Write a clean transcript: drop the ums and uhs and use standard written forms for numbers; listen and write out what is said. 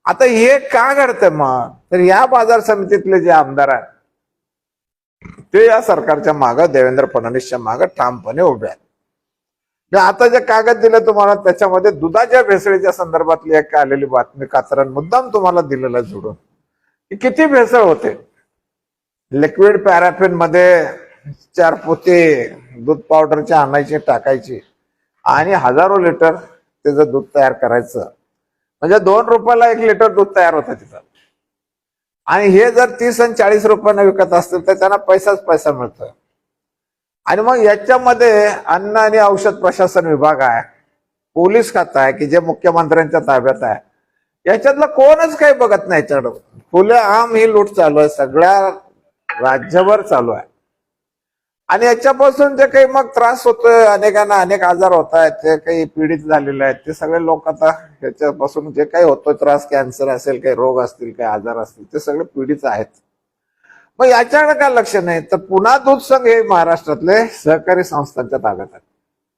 आता हे का घडतंय मग? तर या बाजार समितीतले जे आमदार आहेत ते या सरकारच्या मागं, देवेंद्र फडणवीसच्या मागं ठामपणे उभे आहेत. मी आता जे कागद दिले तुम्हाला त्याच्यामध्ये दुधाच्या भेसळीच्या संदर्भातली एक आलेली बातमी कात्रण मुद्दाम तुम्हाला दिलेलं जोडून की किती भेसळ होते. लिक्विड पॅराफिन मध्ये 4 पोते दूध पावडरचे आणायचे, टाकायचे आणि हजारो लिटर त्याचं दूध तयार करायचं. म्हणजे 2 रुपयाला 1 लिटर दूध तयार होतं तिथं. आणि हे जर 30 आणि 40 रुपयांना विकत असतील तर त्यांना पैसाच पैसा मिळतोय. आणि मग याच्यामध्ये अन्न आणि औषध प्रशासन विभाग आहे, पोलीस खातं आहे की जे मुख्यमंत्र्यांच्या ताब्यात आहे, याच्यातलं कोणच काही बघत नाही. याच्याकडं खुले आम ही लूट चालू आहे, सगळ्या राज्यभर चालू आहे. आणि याच्यापासून जे काही मग त्रास होतोय, अनेकांना अनेक आजार होत आहेत, ते काही पीडित झालेले आहेत, ते सगळे लोक आता याच्यापासून जे काही होतोय त्रास, कॅन्सर असेल, काही रोग असतील, काही आजार असतील, ते सगळे पीडित आहेत. मग याच्याकडे काय लक्ष नाही. तर पुन्हा दूध संघ हे महाराष्ट्रातले सहकारी संस्थांच्या ताब्यात आहेत.